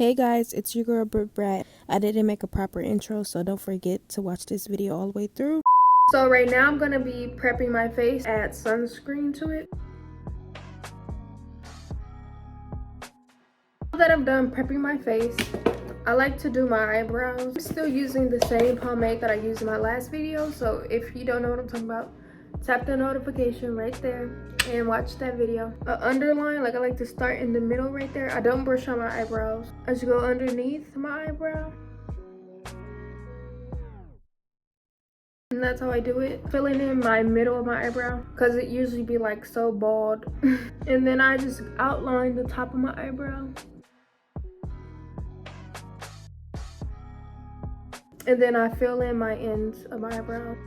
Hey guys, it's your girl Brat. I didn't make a proper intro, so don't forget to watch this video all the way through. So right now I'm gonna be prepping my face, add sunscreen to it. Now that I'm done prepping my face, I like to do my eyebrows. I'm still using the same pomade that I used in my last video, so if you don't know what I'm talking about, tap the notification right there and watch that video. Underline, like I like to start in the middle right there. I don't brush on my eyebrows. I just go underneath my eyebrow. And that's how I do it. Filling in my middle of my eyebrow because it usually be like so bald. And then I just outline the top of my eyebrow. And then I fill in my ends of my eyebrow.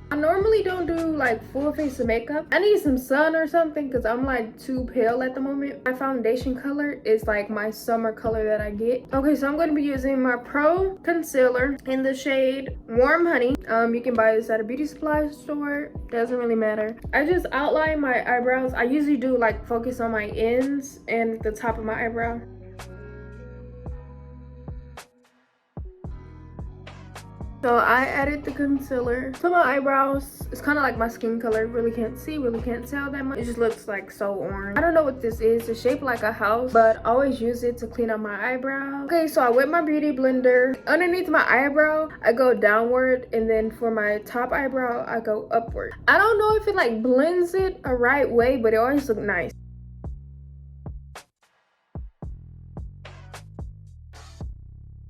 I normally don't do like full face of makeup. I need some sun or something because I'm like too pale at the moment. My foundation color is like my summer color that I get. Okay, so I'm going to be using my Pro concealer in the shade Warm Honey. You can buy this at a beauty supply store. Doesn't really matter. I just outline my eyebrows. I usually do like focus on my ends and the top of my eyebrow. So I added the concealer to my eyebrows. It's kind of like my skin color. Really can't see, really can't tell that much. It just looks like so orange. I don't know what this is. It's shaped like a house, but I always use it to clean up my eyebrow. Okay, so I wet my beauty blender. Underneath my eyebrow, I go downward, and then for my top eyebrow, I go upward. I don't know if it like blends it a right way, but it always looks nice.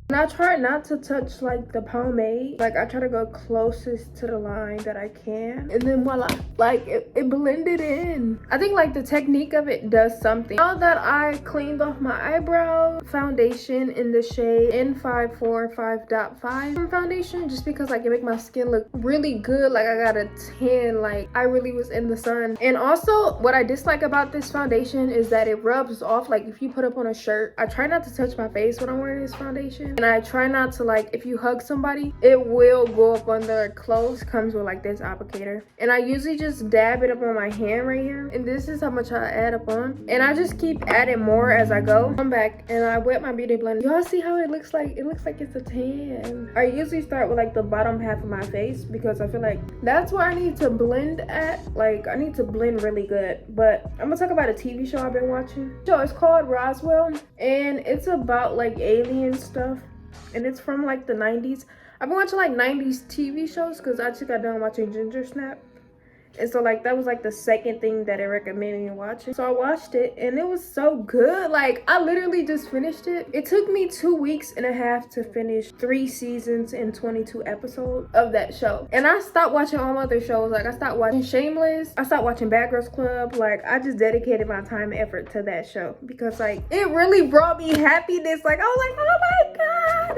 And I try not to touch like the pomade. Like I try to go closest to the line that I can. And then voila, like it blended in. I think like the technique of it does something. Now that I cleaned off my eyebrow, foundation in the shade N545.5 foundation, just because like it make my skin look really good. Like I got a tan, like I really was in the sun. And also what I dislike about this foundation is that it rubs off. Like if you put up on a shirt, I try not to touch my face when I'm wearing this foundation. And I try not to, like, if you hug somebody, it will go up on their clothes. Comes with like this applicator. And I usually just dab it up on my hand right here. And this is how much I add up on. And I just keep adding more as I go. I'm back and I wet my beauty blender. Y'all see how it looks like? It looks like it's a tan. I usually start with like the bottom half of my face because I feel like that's where I need to blend at. Like I need to blend really good. But I'm gonna talk about a TV show I've been watching. So it's called Roswell and it's about like alien stuff. And it's from like the 90s. I've been watching like 90s TV shows because I just got done watching Ginger Snap. And so like that was like the second thing that it recommended me watching. So I watched it and it was so good. Like I literally just finished it. It took me 2 weeks and a half to finish 3 seasons and 22 episodes of that show. And I stopped watching all my other shows. Like I stopped watching Shameless. I stopped watching Bad Girls Club. Like I just dedicated my time and effort to that show because like it really brought me happiness. Like I was like, oh my god.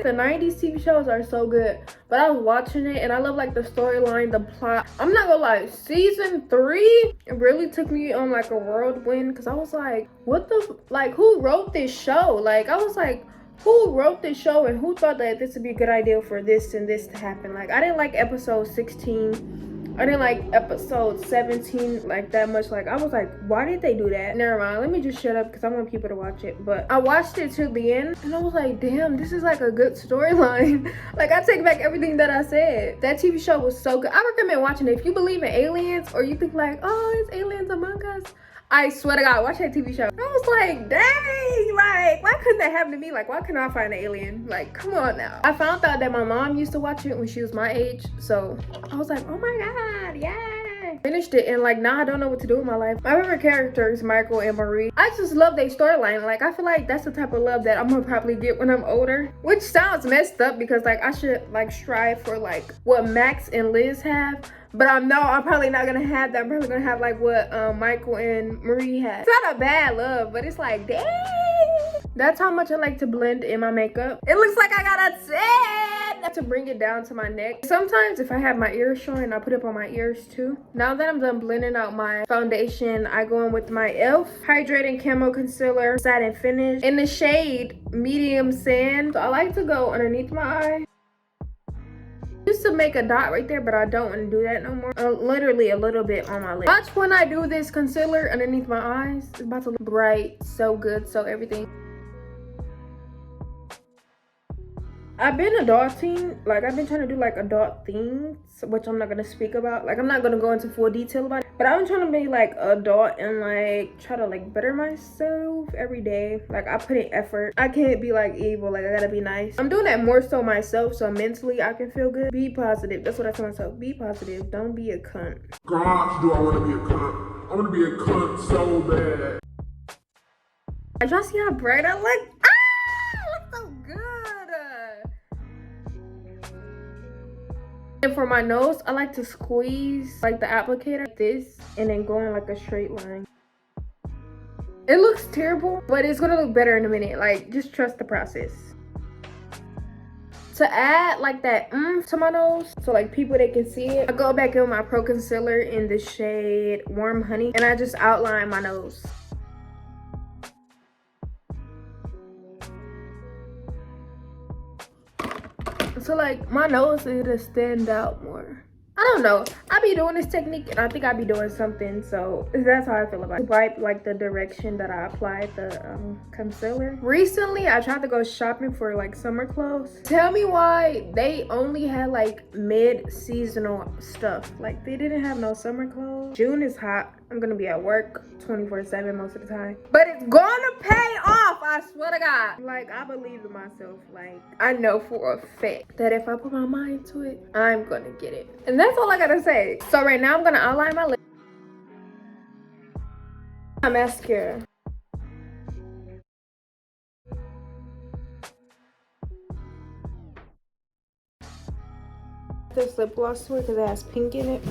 The 90s TV shows are so good. But I was watching it and I love like the storyline, the plot. I'm not gonna lie, season 3, it really took me on like a whirlwind because I was like, what the, like who wrote this show? Like I was like, who wrote this show and who thought that this would be a good idea for this and this to happen? Like I didn't like episode 16. I didn't like episode 17 like that much. Like I was like, why did they do that? Never mind, let me just shut up because I want people to watch it. But I watched it to the end and I was like, damn, this is like a good storyline. Like I take back everything that I said. That TV show was so good. I recommend watching it if you believe in aliens or you think like, oh, it's aliens among us. I swear to God, watch that TV show. I was like, dang, like, why couldn't that happen to me? Like, why couldn't I find an alien? Like, come on now. I found out that my mom used to watch it when she was my age. So I was like, oh my God, yay. Finished it and like now I don't know what to do with my life. My favorite characters, Michael and Marie. I just love their storyline. Like I feel like that's the type of love that I'm gonna probably get when I'm older. Which sounds messed up because like I should like strive for like what Max and Liz have. But I'm probably not gonna have that. I'm probably gonna have like what Michael and Marie had. It's not a bad love, but it's like, dang. That's how much I like to blend in my makeup. It looks like I got a 10 to bring it down to my neck. Sometimes if I have my ears showing, I put it on my ears too. Now that I'm done blending out my foundation, I go in with my e.l.f. Hydrating Camo Concealer Satin Finish in the shade Medium Sand. So I like to go underneath my eye. used to make a dot right there, but I don't want to do that no more. Literally a little bit on my lip. Watch when I do this concealer underneath my eyes. It's about to look bright, so good, so everything. I've been adulting, like I've been trying to do like adult things, which I'm not gonna speak about. Like I'm not gonna go into full detail about it, but I'm trying to be like adult and like try to like better myself every day. Like I put in effort. I can't be like evil, like I gotta be nice. I'm doing that more so myself, so mentally I can feel good. Be positive, that's what I tell myself. Be positive, don't be a cunt. Gosh, do I wanna be a cunt? I wanna be a cunt so bad. Did y'all see how bright I look? Ah, I look so good. And for my nose, I like to squeeze like the applicator like this and then go in like a straight line. It looks terrible, but it's gonna look better in a minute. Like, just trust the process. To add like that to my nose, so like people they can see it, I go back in with my Pro Concealer in the shade Warm Honey, and I just outline my nose. So like my nose is to stand out more. I don't know. I be doing this technique and I think I be doing something, so that's how I feel about it. Wipe like the direction that I applied the concealer. Recently, I tried to go shopping for like summer clothes. Tell me why they only had like mid-seasonal stuff. Like they didn't have no summer clothes. June is hot. I'm gonna be at work 24/7 most of the time. But it's gonna pay off, I swear to God. Like I believe in myself. Like I know for a fact that if I put my mind to it, I'm gonna get it. And that's all I gotta say. So right now I'm gonna outline my lip. My mascara. This lip gloss to it because it has pink in it.